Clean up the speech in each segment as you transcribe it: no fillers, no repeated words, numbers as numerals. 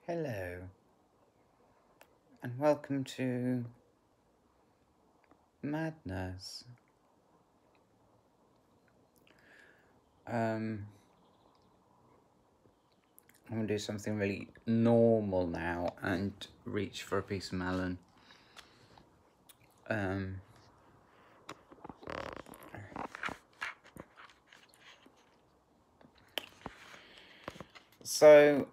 Hello, and welcome to Madness. I'm gonna do something really normal now and reach for a piece of melon. Um, so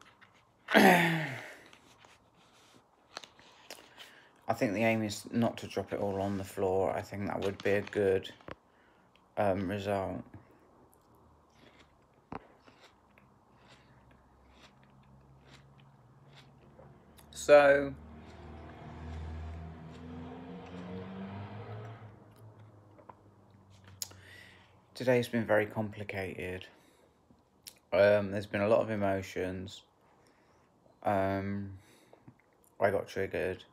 I think the aim is not to drop it all on the floor. I think that would be a good result. So today's been very complicated. There's been a lot of emotions. I got triggered.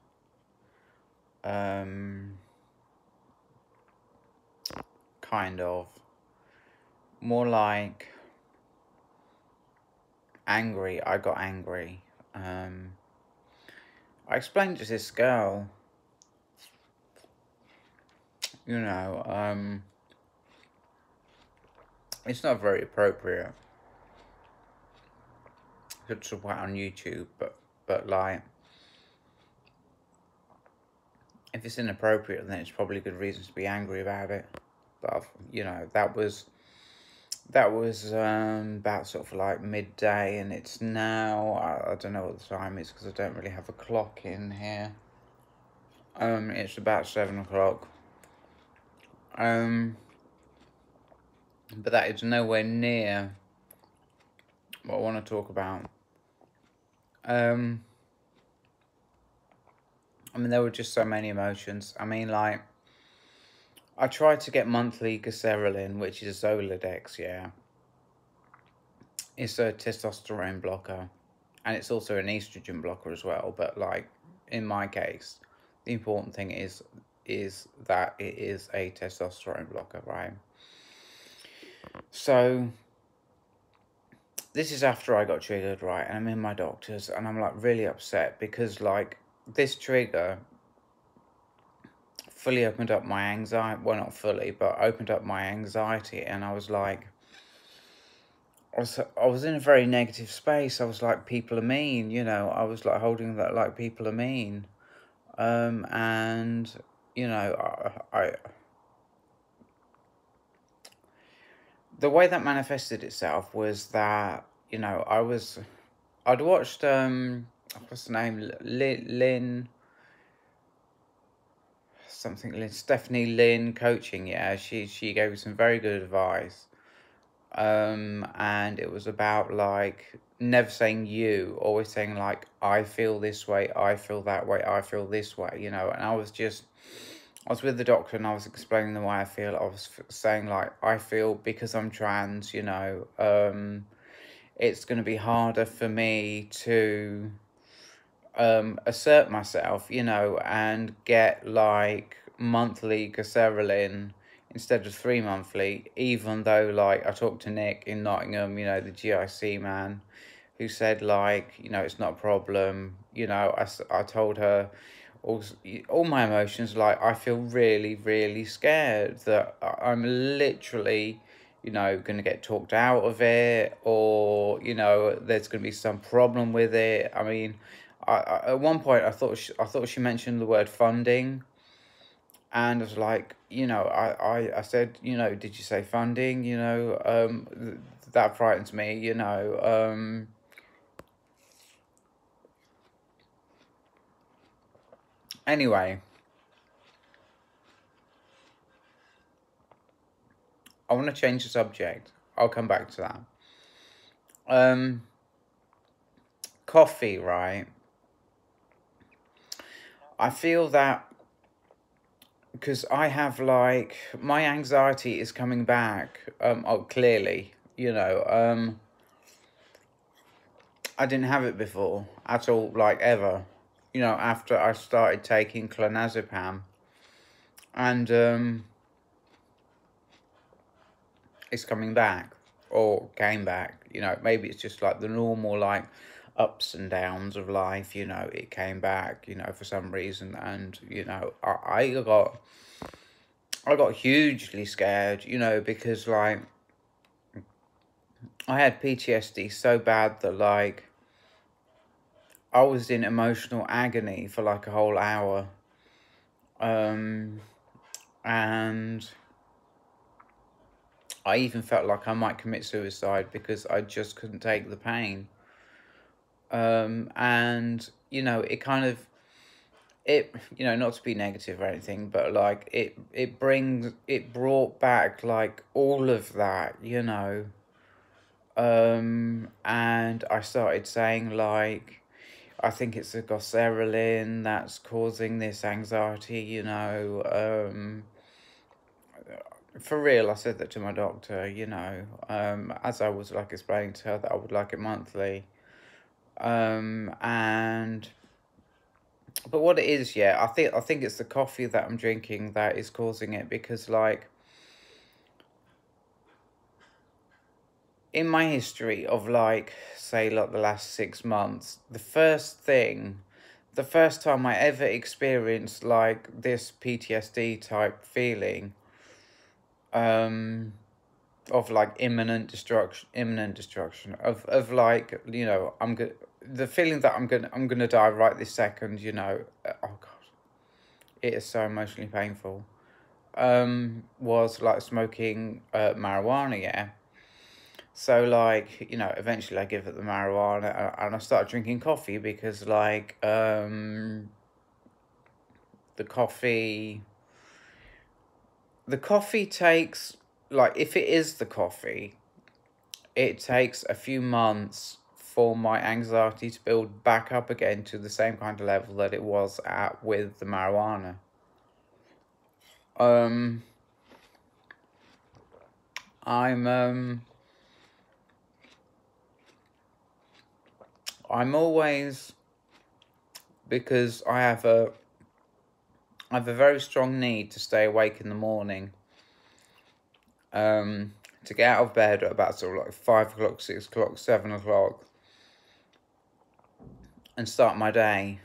Kind of. More like angry. I got angry. I explained to this girl, it's not very appropriate to talk about on YouTube, but like, if it's inappropriate, then it's probably good reasons to be angry about it. But that was about sort of like midday, and it's now I don't know what the time is because I don't really have a clock in here. It's about 7 o'clock. But that is nowhere near what I want to talk about. There were just so many emotions. Like, I tried to get monthly Gaserelin, which is Zoladex, yeah. It's a testosterone blocker, and it's also an estrogen blocker as well. But like, in my case, the important thing is that it is a testosterone blocker, right? So this is after I got triggered, right? And I'm in my doctor's, and I'm like really upset because like this trigger fully opened up my anxiety. Well, not fully, but opened up my anxiety, and I was like, I was in a very negative space. I was like, people are mean, I was like holding that like people are mean, and I the way that manifested itself was that I'd watched what's the name, Lynn something, Lynn, Stephanie Lynn coaching. Yeah, she gave me some very good advice. And it was about like never saying you, always saying like, I feel this way, I feel that way, I feel this way, and I was with the doctor and I was explaining the way I feel. I was saying like, I feel because I'm trans, it's going to be harder for me to assert myself, and get like monthly Gaserelin instead of 3 monthly, even though like I talked to Nick in Nottingham, the GIC man, who said like, it's not a problem. I told her all my emotions, like I feel really, really scared that I'm literally, going to get talked out of it, or, there's going to be some problem with it. At one point I thought she mentioned the word funding, and I was like, I said, did you say funding? That frightens me. Anyway, I want to change the subject. I'll come back to that. Coffee, right? I feel that because I have like my anxiety is coming back. Clearly, I didn't have it before at all, like ever. After I started taking clonazepam, and it's coming back or came back. Maybe it's just like the normal like ups and downs of life, it came back, for some reason, and, I got hugely scared, because, like, I had PTSD so bad that, like, I was in emotional agony for, like, a whole hour, and I even felt like I might commit suicide because I just couldn't take the pain. And, it kind of, not to be negative or anything, but like it brought back like all of that, and I started saying like, I think it's the goserelin that's causing this anxiety, for real. I said that to my doctor, as I was like explaining to her that I would like it monthly. And but what it is, yeah, I think it's the coffee that I'm drinking that is causing it, because like in my history of like, say, like the last 6 months, the first time I ever experienced like this PTSD type feeling, um of like imminent destruction of like, the feeling that I'm gonna die right this second, oh god, it is so emotionally painful, was like smoking marijuana, yeah. So like, eventually I give it the marijuana, and I start drinking coffee because like, the coffee the coffee takes, like, if it is the coffee, it takes a few months for my anxiety to build back up again to the same kind of level that it was at with the marijuana. Um, I'm I'm always, because I have a very strong need to stay awake in the morning. To get out of bed at about sort of like 5 o'clock, 6 o'clock, 7 o'clock, and start my day.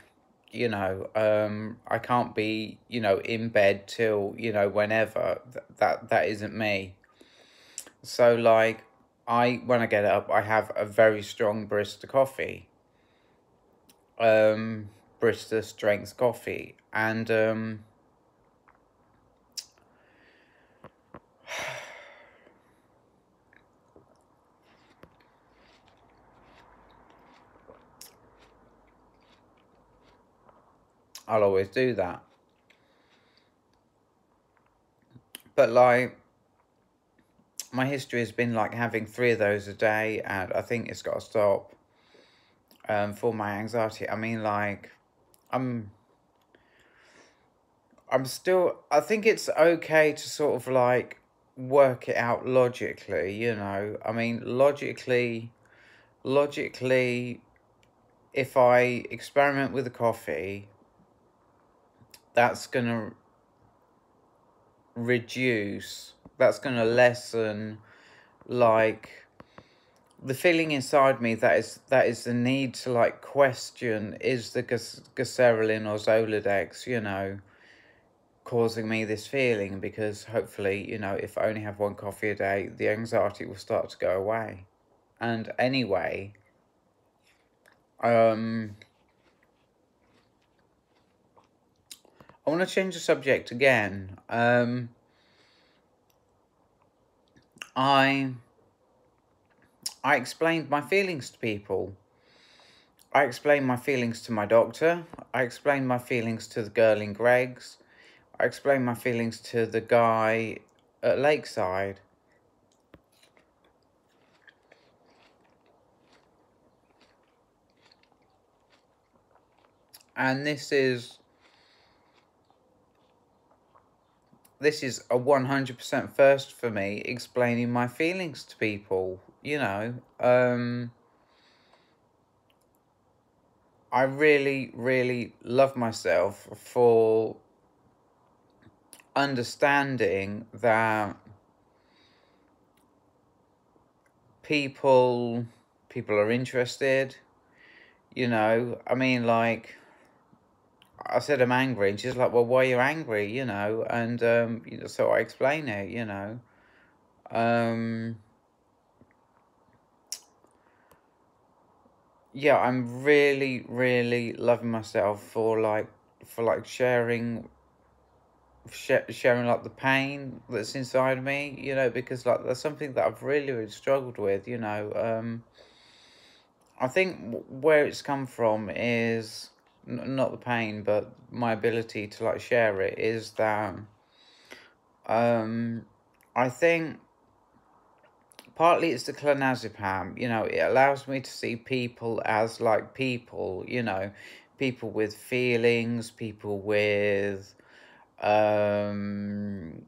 I can't be, in bed till, whenever. That isn't me. So like, when I get up, I have a very strong barista coffee. Barista strength coffee. And I'll always do that. But like, my history has been like having 3 of those a day, and I think it's got to stop, for my anxiety. I mean, like, I'm I think it's okay to sort of like work it out logically, I mean, logically, if I experiment with the coffee, that's gonna that's gonna lessen like the feeling inside me that is the need to like question, is the goserelin or Zoladex, causing me this feeling, because hopefully, if I only have one coffee a day, the anxiety will start to go away. And anyway, I want to change the subject again. I I explained my feelings to people. I explained my feelings to my doctor. I explained my feelings to the girl in Greggs. I explained my feelings to the guy at Lakeside. And this is a 100% first for me, explaining my feelings to people, I really, really love myself for understanding that people are interested. you know. I mean, like, I said I'm angry, and she's like, well, why are you angry, you know? And, you know, so I explain it, you know. Um, yeah, I'm really, really loving myself for like sharing like the pain that's inside of me, you know, because like that's something that I've really, really struggled with, you know. I think where it's come from is not the pain, but my ability to like share it is that um, I think partly it's the clonazepam, you know, it allows me to see people as like people, you know, people with feelings, people with um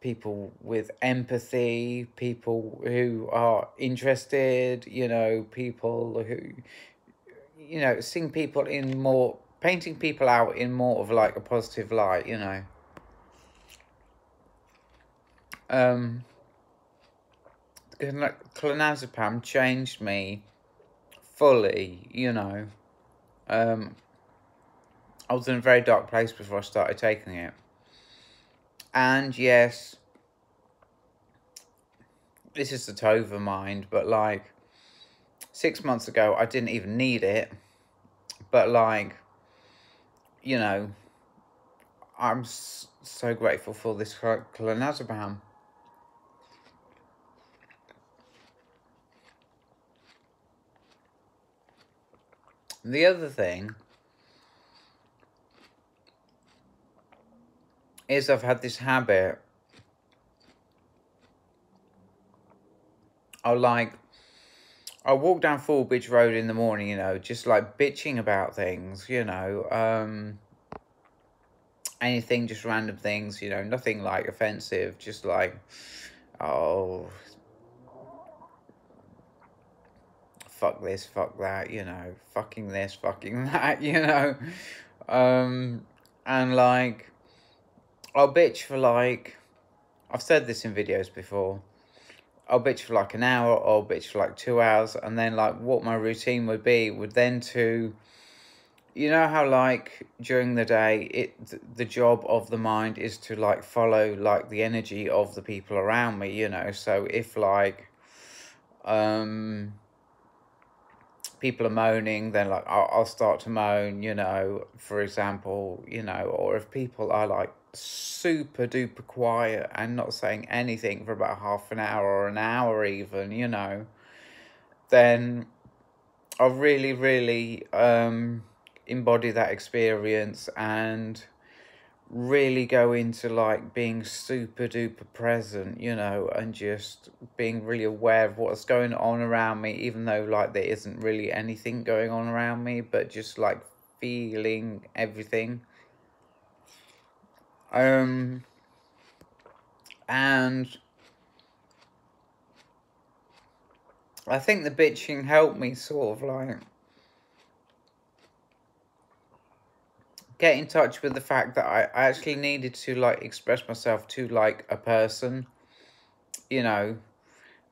people with empathy, people who are interested, you know, people who, you know, seeing people in more, painting people out in more of like a positive light, you know. um Clonazepam changed me fully, you know. um I was in a very dark place before I started taking it, and yes, this is the Tova mind, but like 6 months ago I didn't even need it, but like, you know, I'm so grateful for this clonazepam. The other thing is I've had this habit of like, I walk down Fallbridge Road in the morning, you know, just like bitching about things, you know, anything, just random things, you know, nothing like offensive, just like, oh, fuck this, fuck that, you know, fucking this, fucking that, you know. Um, and like, I'll bitch for like, I've said this in videos before, I'll bitch for like an hour, or I'll bitch for like 2 hours, and then like what my routine would be would then to, you know how like during the day, the job of the mind is to like follow like the energy of the people around me, you know. So if like um people are moaning, then like I'll start to moan, you know, for example, you know. Or if people are like super duper quiet and not saying anything for about half an hour or an hour even, you know, then I'll really, really embody that experience and really go into like being super duper present, you know, and just being really aware of what's going on around me, even though like there isn't really anything going on around me, but just like feeling everything. Um, and I think the bitching helped me sort of like get in touch with the fact that I actually needed to like express myself to like a person, you know.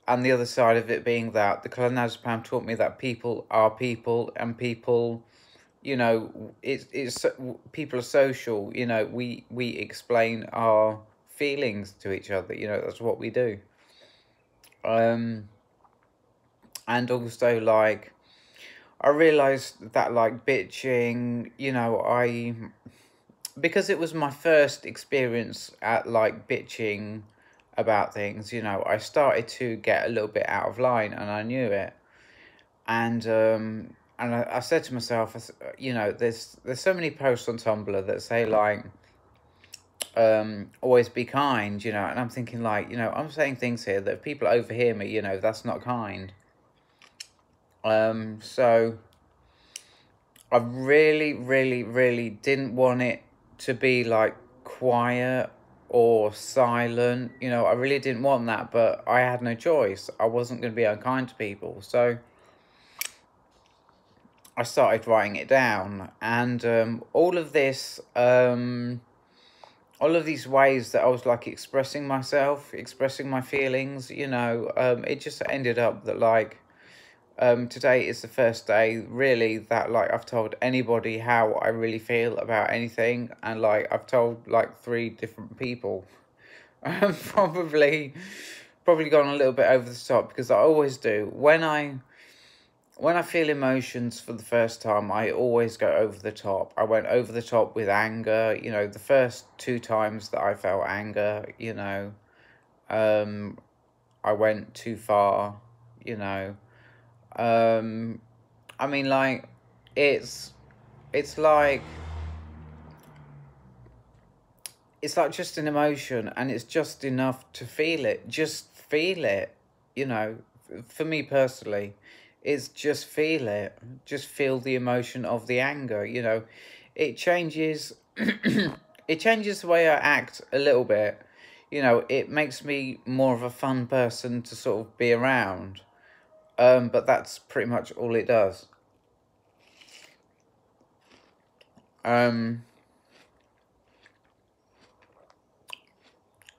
And the other side of it being that the clonazepam taught me that people are people, and people, you know, it's people are social, you know. We explain our feelings to each other, you know, that's what we do. um and also like I realized that like bitching, you know, I, because it was my first experience at like bitching about things, you know, I started to get a little bit out of line, and I knew it. And I said to myself, you know, there's so many posts on Tumblr that say like, always be kind, you know. And I'm thinking like, you know, I'm saying things here that if people overhear me, you know, that's not kind. So I really, really, really didn't want it to be like quiet or silent. You know, I really didn't want that, but I had no choice. I wasn't going to be unkind to people. So I started writing it down. And all of these ways that I was like expressing myself, expressing my feelings, you know, it just ended up that like, Today is the first day, really, that like I've told anybody how I really feel about anything, and like I've told like three different people. Probably, probably gone a little bit over the top because I always do when I feel emotions for the first time. I always go over the top. I went over the top with anger. You know, the first two times that I felt anger, um, I went too far. You know. Um, I mean, like, it's it's like it's like just an emotion, and it's just enough to feel it. Just feel it. You know, for me personally, it's just feel it. Just feel the emotion of the anger. You know, it changes. It changes the way I act a little bit. You know, it makes me more of a fun person to sort of be around. But that's pretty much all it does. Um,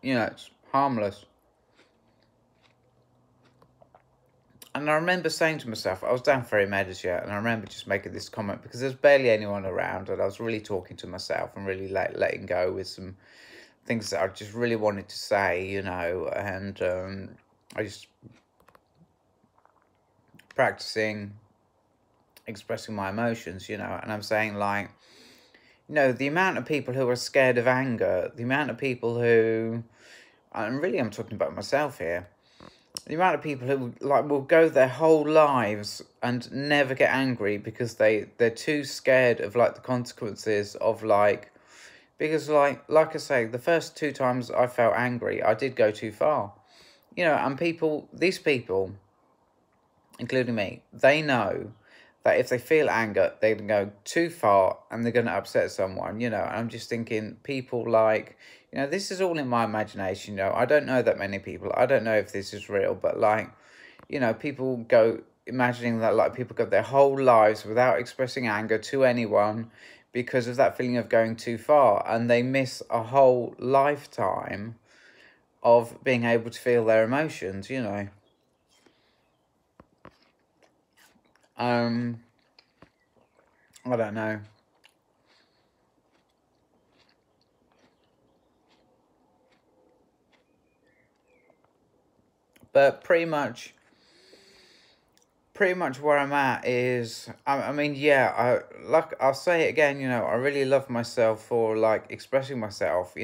it's harmless. And I remember saying to myself, I was down for Amedia, and I remember just making this comment because there's barely anyone around, and I was really talking to myself and really letting go with some things that I just really wanted to say, and I just practicing expressing my emotions, and I'm saying like, the amount of people who are scared of anger, the amount of people who, and really I'm talking about myself here, the amount of people who like will go their whole lives and never get angry because they're too scared of like the consequences of like, because like I say, the first two times I felt angry, I did go too far, and these people, including me, they know that if they feel anger, they can go too far and they're going to upset someone, and I'm just thinking people like, this is all in my imagination, I don't know that many people, I don't know if this is real, but like, people go imagining that like people go their whole lives without expressing anger to anyone because of that feeling of going too far, and they miss a whole lifetime of being able to feel their emotions. Um, I don't know. But pretty much where I'm at is, I mean, yeah, I'll say it again, I really love myself for like expressing myself,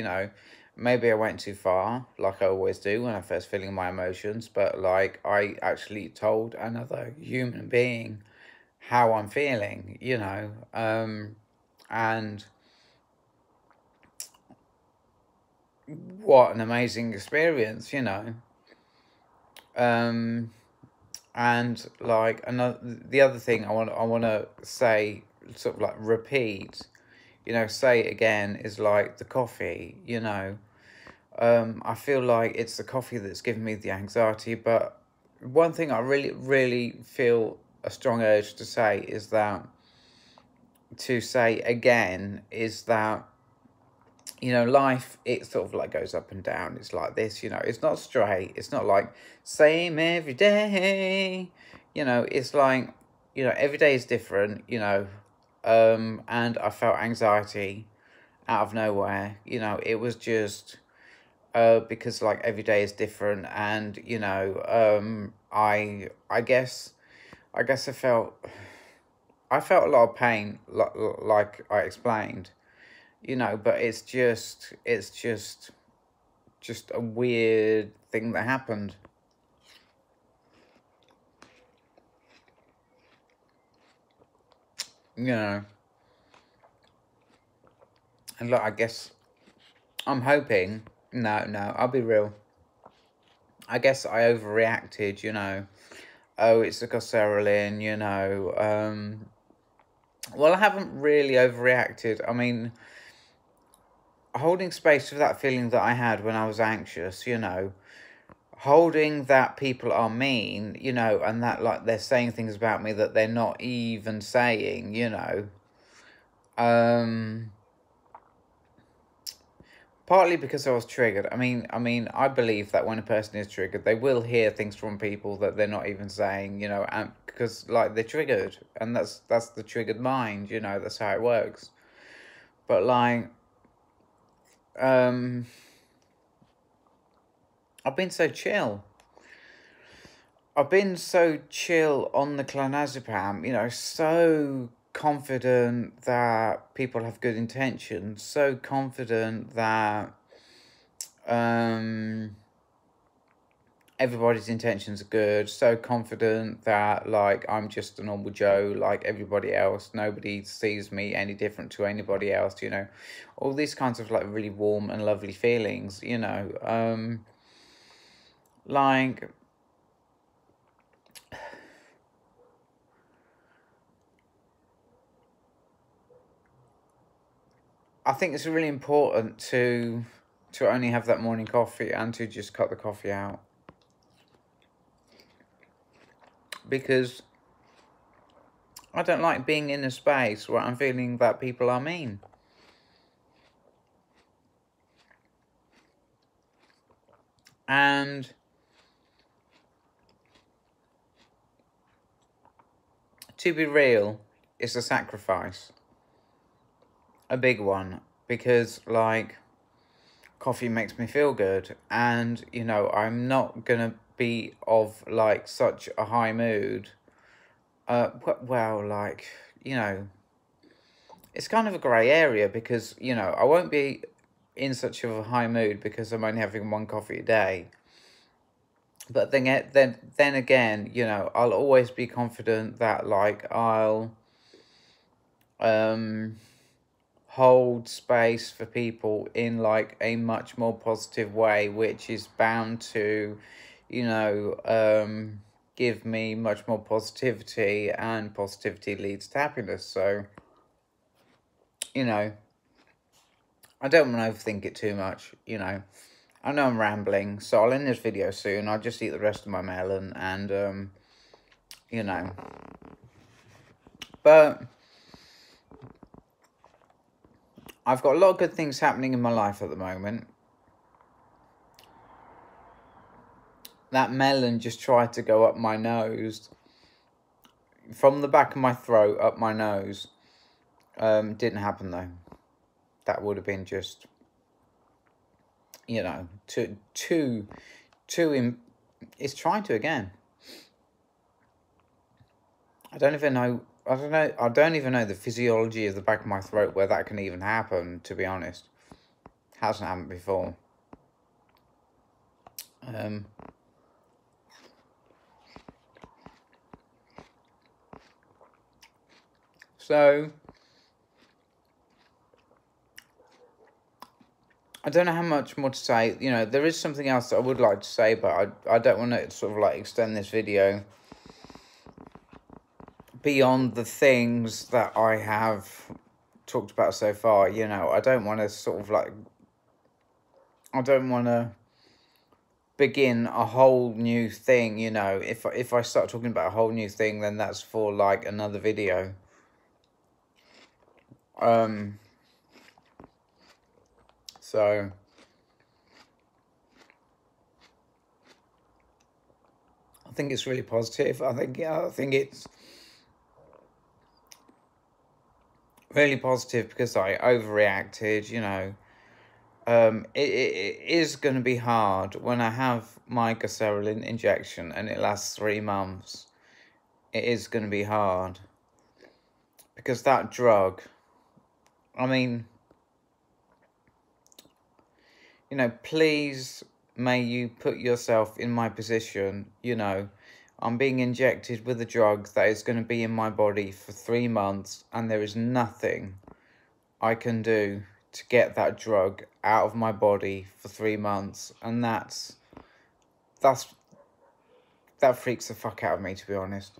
maybe I went too far, like I always do when I'm first feeling my emotions, but like I actually told another human being how I'm feeling, and what an amazing experience, um, and like another, the other thing I want to say, sort of like repeat, say it again, is like the coffee, I feel like it's the coffee that's giving me the anxiety, but one thing I really, really feel a strong urge to say is that, to say again, is that, life, it sort of like goes up and down. It's like this, it's not straight. It's not like same every day. It's like, every day is different, and I felt anxiety out of nowhere. It was just because like every day is different, and I guess I felt a lot of pain, like I explained, but it's just a weird thing that happened. you know and look, I guess I'm hoping, no, I'll be real, I guess I overreacted. Oh, it's the glycerolin. Well, I haven't really overreacted. I mean, holding space for that feeling that I had when I was anxious, holding that people are mean, and that like they're saying things about me that they're not even saying. Um, Partly because I was triggered. I believe that when a person is triggered, they will hear things from people that they're not even saying, you know, and because like they're triggered, and that's the triggered mind, you know, that's how it works. But like, um, I've been so chill. I've been so chill on the clonazepam, you know, so confident that people have good intentions, so confident that um everybody's intentions are good, so confident that like I'm just a normal Joe like everybody else, nobody sees me any different to anybody else, you know, all these kinds of like really warm and lovely feelings, you know, like I think it's really important to only have that morning coffee and to just cut the coffee out, because I don't like being in a space where I'm feeling that people are mean. And to be real, it's a sacrifice, a big one, because like coffee makes me feel good, and you know I'm not gonna be of like such a high mood. Well, like, you know, it's kind of a grey area, because you know I won't be in such of a high mood because I'm only having one coffee a day. But then again, you know, I'll always be confident that like I'll um hold space for people in like a much more positive way, which is bound to, you know, give me much more positivity, and positivity leads to happiness. So, you know, I don't want to overthink it too much, you know. I know I'm rambling, so I'll end this video soon. I'll just eat the rest of my melon and, you know. But I've got a lot of good things happening in my life at the moment. That melon just tried to go up my nose, from the back of my throat up my nose. Didn't happen though. That would have been just, you know, it's trying to again. I don't even know. I don't even know the physiology of the back of my throat where that can even happen. To be honest, hasn't happened before. So I don't know how much more to say. You know, there is something else that I would like to say, but I don't want to sort of like extend this video beyond the things that I have talked about so far. You know, I don't want to sort of like, I don't want to begin a whole new thing, you know. If I start talking about a whole new thing, then that's for like another video. So I think it's really positive. I think it's really positive because I overreacted, you know. It is going to be hard when I have my Goserelin injection and it lasts 3 months. It is going to be hard because that drug, I mean, you know, please may you put yourself in my position, you know. I'm being injected with a drug that is going to be in my body for 3 months, and there is nothing I can do to get that drug out of my body for 3 months, and that freaks the fuck out of me, to be honest.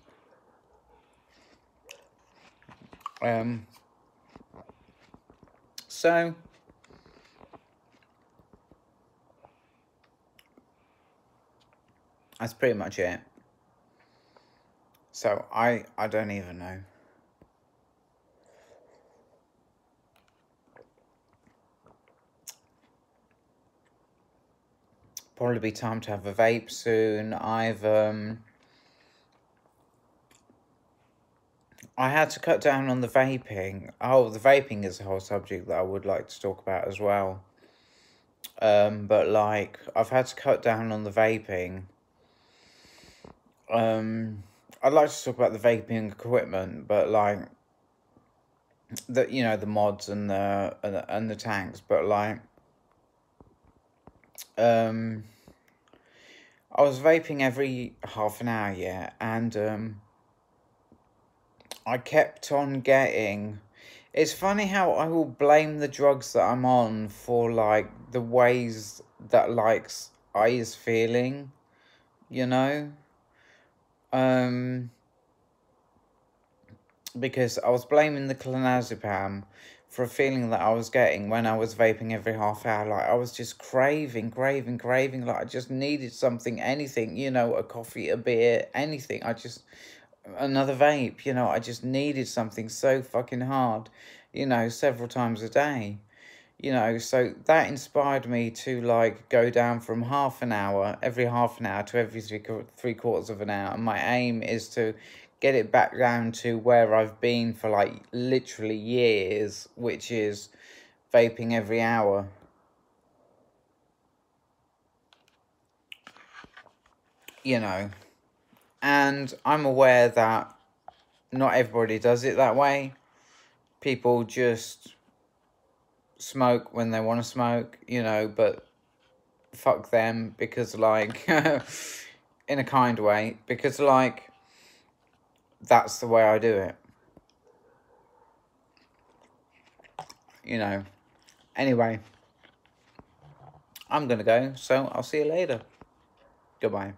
So that's pretty much it. So I don't even know. probably be time to have a vape soon. I had to cut down on the vaping. Oh, the vaping is a whole subject that I would like to talk about as well. But like, I've had to cut down on the vaping. I'd like to talk about the vaping equipment, but like, the mods and the tanks, but like, I was vaping every half an hour, yeah, and I kept on getting. It's funny how I will blame the drugs that I'm on for like the ways that like I is feeling, you know. Um, because I was blaming the clonazepam for a feeling that I was getting when I was vaping every half hour. Like, I was just craving. Like, I just needed something, anything, a coffee, a beer, anything. Another vape, I just needed something so fucking hard, several times a day. So that inspired me to like go down from every half an hour to every three quarters of an hour. And my aim is to get it back down to where I've been for like literally years, which is vaping every hour. And I'm aware that not everybody does it that way. People just smoke when they want to smoke, but fuck them, because like in a kind way, because like that's the way I do it. Anyway, I'm gonna go, so I'll see you later. Goodbye.